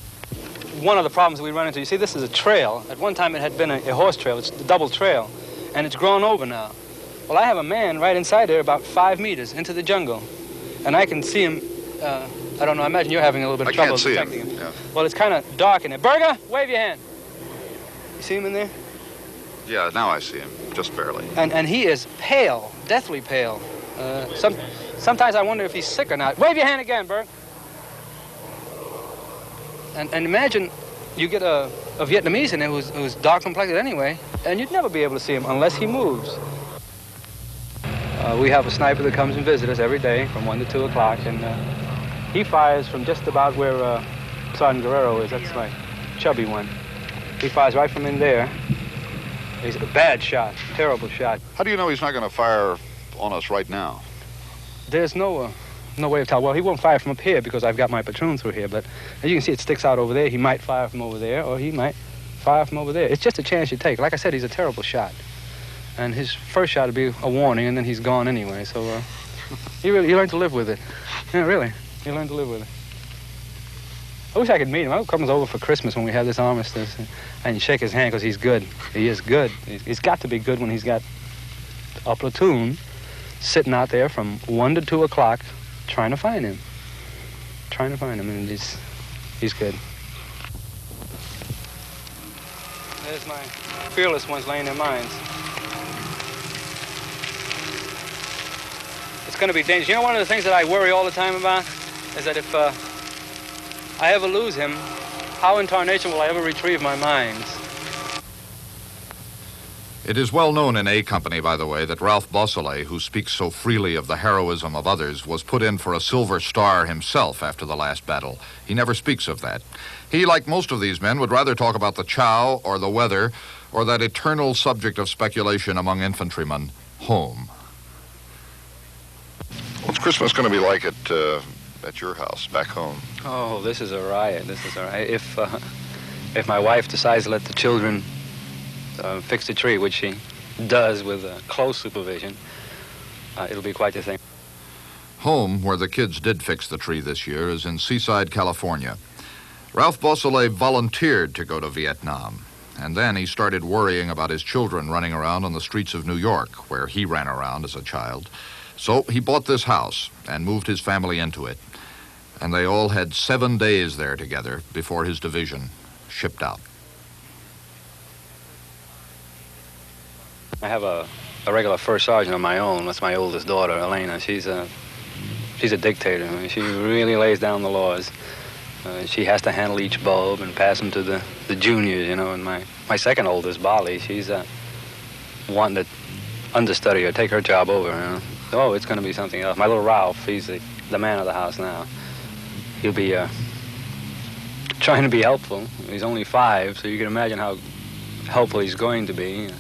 One of the problems we run into, you see, this is a trail. At one time it had been a horse trail. It's a double trail. And it's grown over now. Well, I have a man right inside there about 5 meters into the jungle. And I can see him, I don't know, I imagine you're having a little bit of trouble detecting him. Yeah. Well, it's kind of dark in there. Berger, wave your hand. You see him in there? Yeah, now I see him, just barely. And he is pale, deathly pale. Sometimes I wonder if he's sick or not. Wave your hand again, Bert. And imagine you get a Vietnamese in there who's dark complected anyway, and you'd never be able to see him unless he moves. We have a sniper that comes and visits us every day from 1 to 2 o'clock, and he fires from just about where Sergeant Guerrero is. That's my chubby one. He fires right from in there. He's a bad shot, terrible shot. How do you know he's not going to fire on us right now? There's no way of telling. Well, he won't fire from up here because I've got my platoon through here, but as you can see, it sticks out over there. He might fire from over there, or he might fire from over there. It's just a chance you take. Like I said, he's a terrible shot. And his first shot would be a warning, and then he's gone anyway, so he learned to live with it. Yeah, really, he learned to live with it. I wish I could meet him. I hope he comes over for Christmas when we have this armistice and shake his hand because he's good. He is good. He's got to be good when he's got a platoon sitting out there from 1 to 2 o'clock trying to find him. And he's good. There's my fearless ones laying their mines. It's going to be dangerous. You know, one of the things that I worry all the time about is that if I ever lose him, how in tarnation will I ever retrieve my mines? It is well known in A Company, by the way, that Ralph Beausoleil, who speaks so freely of the heroism of others, was put in for a Silver Star himself after the last battle. He never speaks of that. He, like most of these men, would rather talk about the chow or the weather or that eternal subject of speculation among infantrymen, home. What's Christmas going to be like at your house, back home? Oh, this is a riot. If my wife decides to let the children fix the tree, which she does with close supervision, it'll be quite the thing. Home, where the kids did fix the tree this year, is in Seaside, California. Ralph Beausoleil volunteered to go to Vietnam, and then he started worrying about his children running around on the streets of New York, where he ran around as a child. So he bought this house and moved his family into it. And they all had 7 days there together before his division shipped out. I have a regular first sergeant of my own. That's my oldest daughter, Elena. She's a dictator. I mean, she really lays down the laws. She has to handle each bulb and pass them to the juniors, you know. And my second oldest, Bali, she's wanting to understudy her, take her job over, you know. Oh, it's going to be something else. My little Ralph, he's the man of the house now. He'll be trying to be helpful. He's only 5, so you can imagine how helpful he's going to be.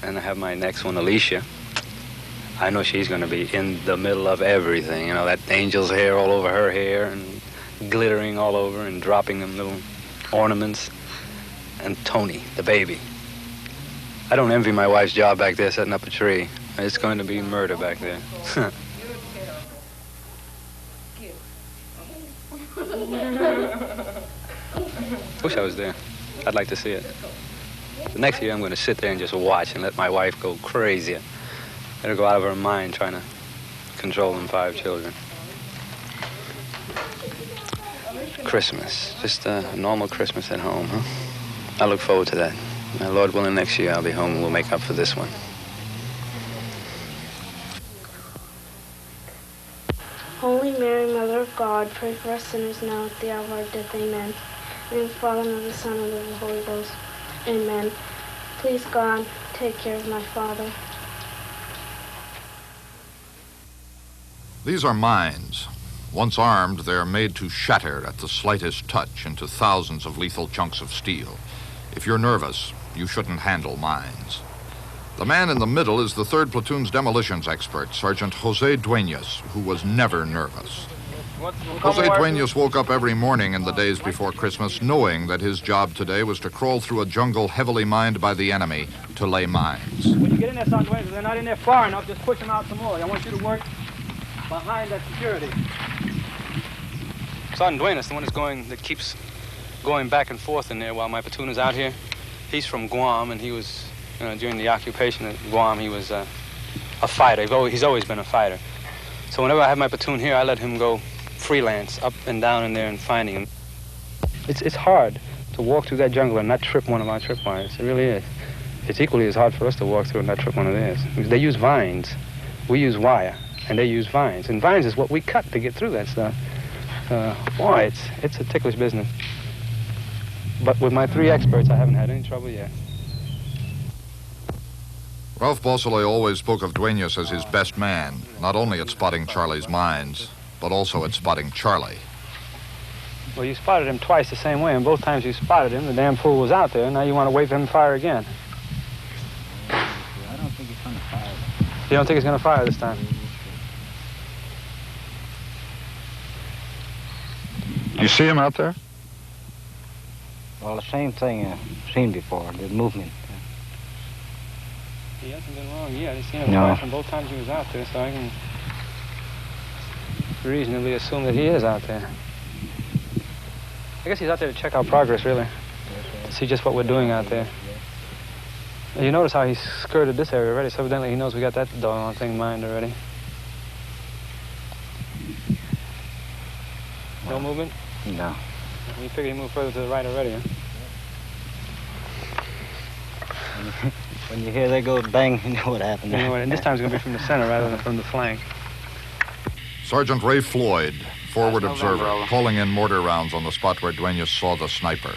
And I have my next one, Alicia. I know she's going to be in the middle of everything. You know, that angel's hair all over her hair and glittering all over and dropping them little ornaments. And Tony, the baby. I don't envy my wife's job back there setting up a tree. It's going to be murder back there. Wish I was there. I'd like to see it. The next year I'm going to sit there and just watch and let my wife go crazy. Let her go out of her mind trying to control them 5 children. Christmas. Just a normal Christmas at home, huh? I look forward to that. Lord willing, next year I'll be home and we'll make up for this one. Holy Mary, Mother of God, pray for us sinners now at the hour of our death. Amen. In the Father, and of the Son, and of the Holy Ghost. Amen. Please, God, take care of my father. These are mines. Once armed, they are made to shatter at the slightest touch into thousands of lethal chunks of steel. If you're nervous, you shouldn't handle mines. The man in the middle is the 3rd Platoon's demolitions expert, Sergeant Jose Duenas, who was never nervous. Jose Duenas woke up every morning in the days before Christmas knowing that his job today was to crawl through a jungle heavily mined by the enemy to lay mines. When you get in there, Sergeant Duenas, they're not in there far enough, just push them out some more. I want you to work behind that security. Sergeant Duenas, the one that keeps going back and forth in there while my platoon is out here. He's from Guam, and he was, during the occupation at Guam, he was a fighter. He's always been a fighter. So whenever I have my platoon here, I let him go freelance up and down in there and finding him. It's hard to walk through that jungle and not trip one of our tripwires. It really is. It's equally as hard for us to walk through and not trip one of theirs. They use vines. We use wire, and they use vines. And vines is what we cut to get through that stuff. Boy, it's a ticklish business. But with my 3 experts, I haven't had any trouble yet. Ralph Beausoleil always spoke of Dueñas as his best man, not only at spotting Charlie's mines, but also at spotting Charlie. Well, you spotted him twice the same way, and both times you spotted him, the damn fool was out there. Now you want to wait for him to fire again. I don't think he's going to fire. You don't think he's going to fire this time? You see him out there? Well, the same thing I've seen before, the movement. He hasn't been wrong yet. I've seen him No. twice, and both times he was out there, so I can reasonably assume that he is out there. I guess he's out there to check our progress, really, to see just what we're doing out there. You notice how he skirted this area already, so evidently he knows we got that doggone thing mined already. No movement? No. You figure he moved further to the right already, huh? When you hear that go bang, you know what happened. You know what, and this time it's going to be from the center rather than from the flank. Sergeant Ray Floyd, forward observer, calling in mortar rounds on the spot where Dueñas saw the sniper.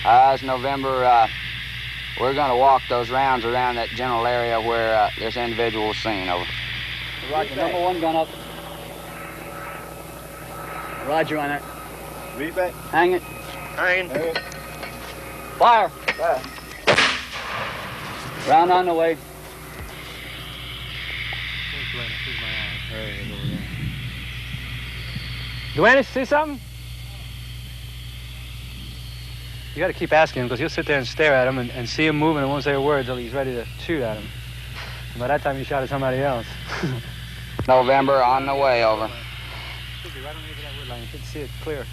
It's November. We're going to walk those rounds around that general area where this individual was seen. Over. Roger, number 1 gun up. Roger on that. Read back. Hang it. Hang. Fire. Fire. Round on the way. Dueñas, see something? You got to keep asking him, because he'll sit there and stare at him and see him moving and won't say a word until he's ready to shoot at him. And by that time, you shot at somebody else. November, on the way, over. Should be right on the edge of that wood line. You should see it clear.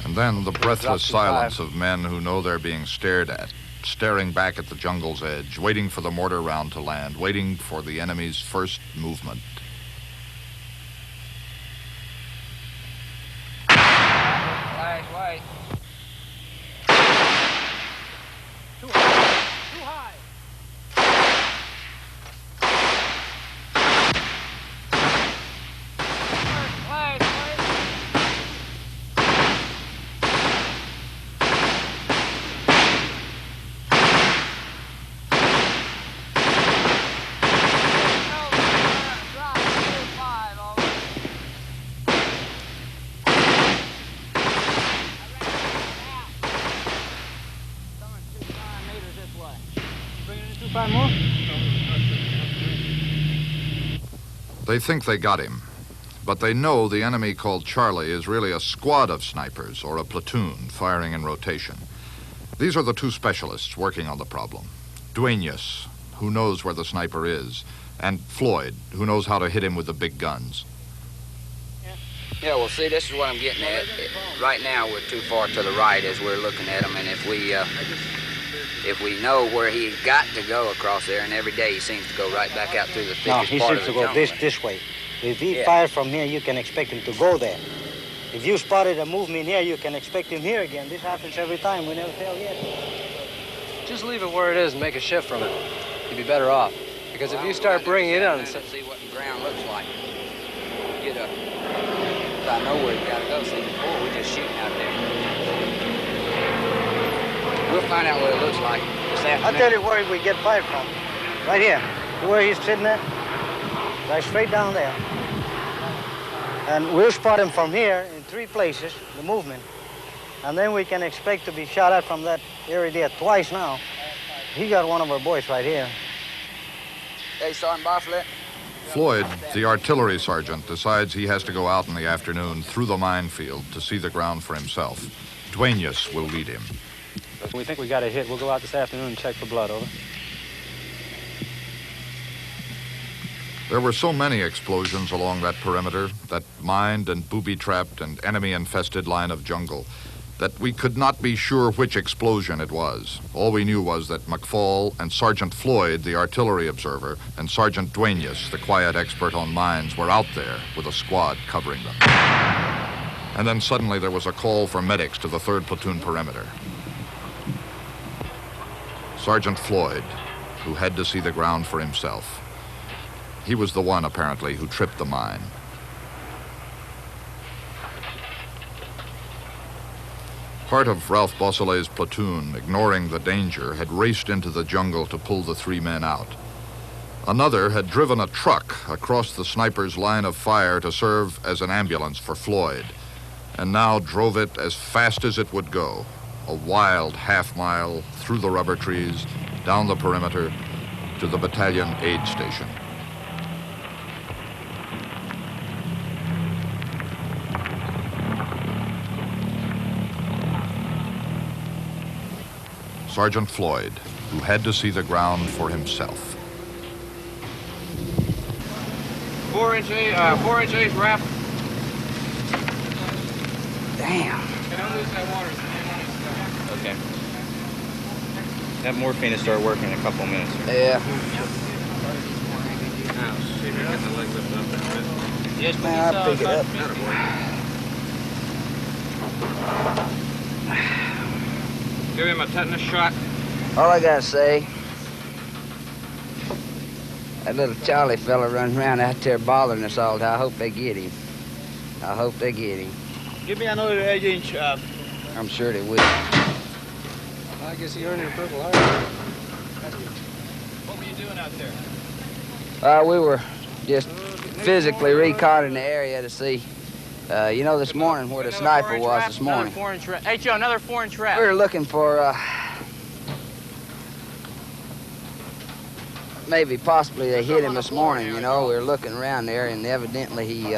And then the breathless Drop to 5. silence of men who know they're being stared at, staring back at the jungle's edge, waiting for the mortar round to land, waiting for the enemy's first movement. Nice, wait. Too high. They think they got him, but they know the enemy called Charlie is really a squad of snipers or a platoon firing in rotation. These are the 2 specialists working on the problem. Dueñas, who knows where the sniper is, and Floyd, who knows how to hit him with the big guns. Yeah, well, see, this is what I'm getting at. Right now, we're too far to the right as we're looking at him, and if we know where he got to go across there, and every day he seems to go right back out through the thickest No, he part seems of to the go jungle. this way. If he fires from here, you can expect him to go there. If you spotted a movement here, you can expect him here again. This happens every time. We never fail yet. Just leave it where it is and make a shift from it. You'd be better off. Because if you start bringing it on... See what the ground looks like. Get up. I know where you gotta go. See, before we're just shooting out there. We'll find out what it looks like this afternoon. I'll tell you where we get fired from. Right here. Where he's sitting at? Right straight down there. And we'll spot him from here in 3 places, the movement. And then we can expect to be shot at from that area there twice now. He got one of our boys right here. Hey, Sergeant Bartlett. Floyd, the artillery sergeant, decides he has to go out in the afternoon through the minefield to see the ground for himself. Dueñas will lead him. When we think we got a hit, we'll go out this afternoon and check for blood, over. There were so many explosions along that perimeter, that mined and booby-trapped and enemy-infested line of jungle, that we could not be sure which explosion it was. All we knew was that McFall and Sergeant Floyd, the artillery observer, and Sergeant Dueñas, the quiet expert on mines, were out there with a squad covering them. And then suddenly there was a call for medics to the 3rd Platoon perimeter. Sergeant Floyd, who had to see the ground for himself. He was the one, apparently, who tripped the mine. Part of Ralph Beausoleil's platoon, ignoring the danger, had raced into the jungle to pull the 3 men out. Another had driven a truck across the sniper's line of fire to serve as an ambulance for Floyd, and now drove it as fast as it would go, a wild half-mile through the rubber trees, down the perimeter, to the battalion aid station. Sergeant Floyd, who had to see the ground for himself. 4-inch ace wrap. Damn. Okay. That morphine will start working in a couple minutes. Yeah. Now, see if we get the leg lifted up there. Yes, man, I'll pick it up. Give him a tetanus shot. All I gotta say, that little Charlie fella runs around out there bothering us all the time. I hope they get him. I hope they get him. Give me another 8-inch. I'm sure they will. I guess he earned a Purple Heart. What were you doing out there? We were just physically reconning the area to see, you know, this morning where the sniper was this morning. Another 4-inch wrap. Hey, Joe, another 4-inch wrap. We were looking for, maybe possibly they hit him this morning, you know. We were looking around there, and evidently he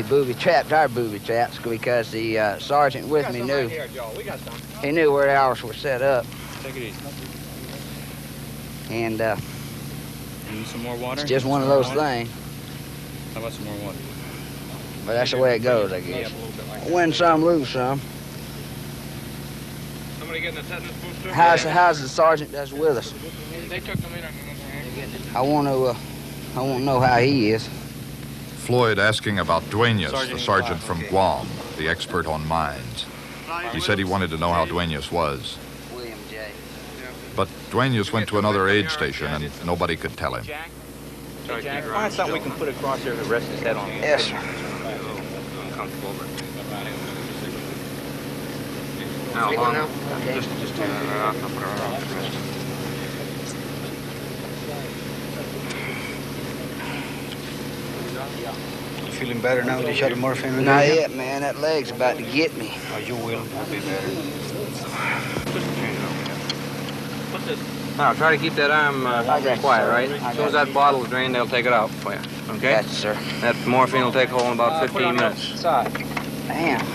booby-trapped our booby-traps because the sergeant with me knew. He knew where ours were set up. Take it easy. And You need some more water? it's just one of those things. How about some more water? But that's the way it goes, I guess. Win some, lose some. Somebody getting a tetanus booster? How's the sergeant that's with us? They took them in. I want to know how he is. Floyd asking about Duenas, the sergeant from Guam, the expert on mines. He said he wanted to know how Duenas was. William J. But Duenas went to another aid station and nobody could tell him. Jack, find something we can put across there to rest his head on. Yes, sir. Uncomfortable. How long? Okay. Just turn it off. I'll put her off. You feeling better now that you shot the morphine? Not yet, man. That leg's about to get me. Oh, you will. You'll be better. Now, try to keep that arm quiet, right? As soon as that bottle is drained, they'll take it out for you. Okay? Yes, sir. That morphine will take hold in about 15 minutes. Damn.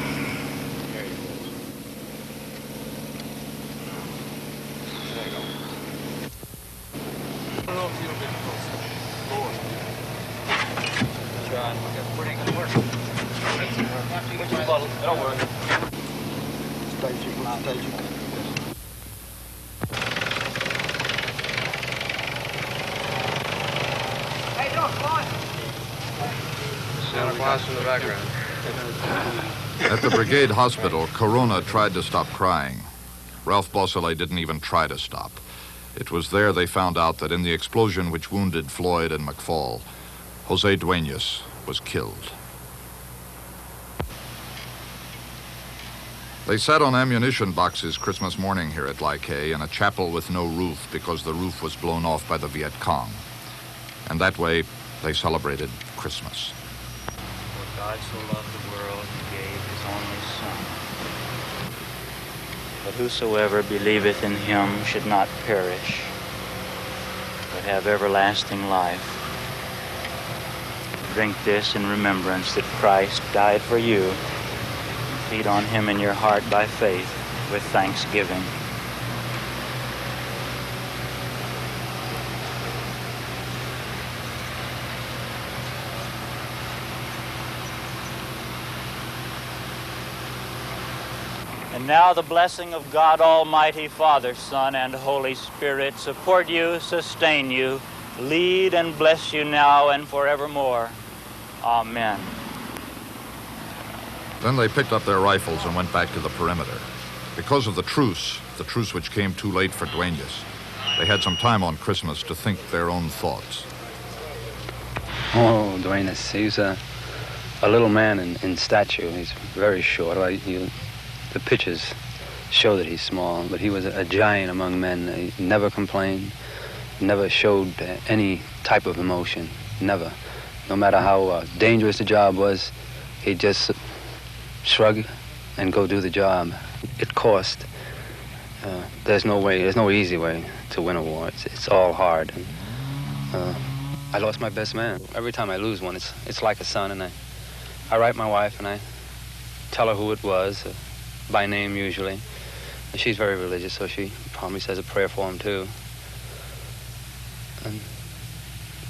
It'll work. Santa Claus in the background. At the brigade hospital, Corona tried to stop crying. Ralph Beausoleil didn't even try to stop. It was there they found out that in the explosion which wounded Floyd and McFall, Jose Duenas was killed. They sat on ammunition boxes Christmas morning here at Lai Khe in a chapel with no roof because the roof was blown off by the Viet Cong. And that way, they celebrated Christmas. For God so loved the world, he gave his only Son. But whosoever believeth in him should not perish, but have everlasting life. Drink this in remembrance that Christ died for you. Feed on him in your heart by faith with thanksgiving. And now the blessing of God Almighty, Father, Son, and Holy Spirit support you, sustain you, lead and bless you now and forevermore. Amen. Then they picked up their rifles and went back to the perimeter. Because of the truce which came too late for Duenas, they had some time on Christmas to think their own thoughts. Oh, Duenas, he's a little man in stature. He's very short. The pictures show that he's small, but he was a giant among men. He never complained, never showed any type of emotion, never. No matter how dangerous the job was, he'd just shrug and go do the job. It cost. There's no easy way to win a war. It's all hard. I lost my best man. Every time I lose one, it's like a son, and I write my wife and I tell her who it was, by name usually. And she's very religious, so she probably says a prayer for him too. And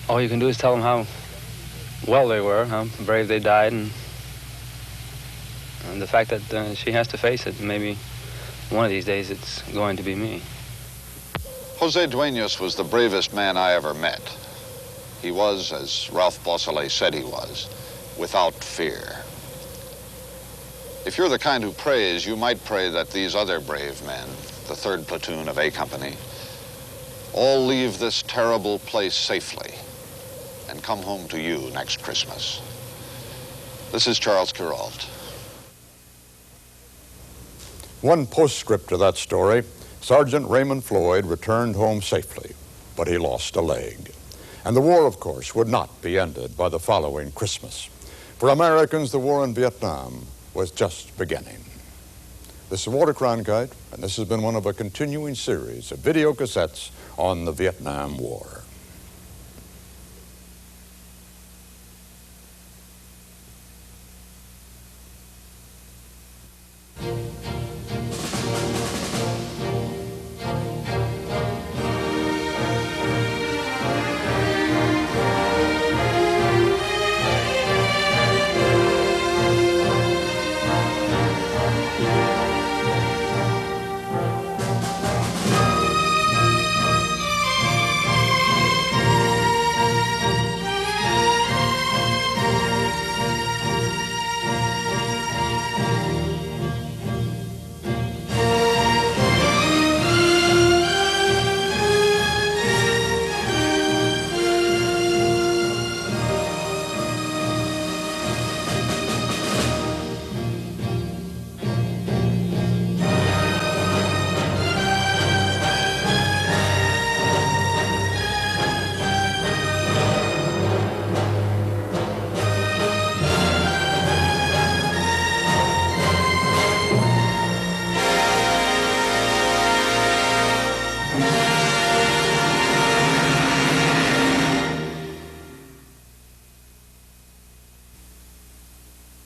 all you can do is tell them how well they were, how brave they died, and the fact that she has to face it. Maybe one of these days it's going to be me. Jose Duenas was the bravest man I ever met. He was, as Ralph Beausoleil said he was, without fear. If you're the kind who prays, you might pray that these other brave men, the 3rd Platoon of A Company, all leave this terrible place safely and come home to you next Christmas. This is Charles Kuralt. One postscript to that story: Sergeant Raymond Floyd returned home safely, but he lost a leg. And the war, of course, would not be ended by the following Christmas. For Americans, the war in Vietnam was just beginning. This is Walter Cronkite, and this has been one of a continuing series of video cassettes on the Vietnam War.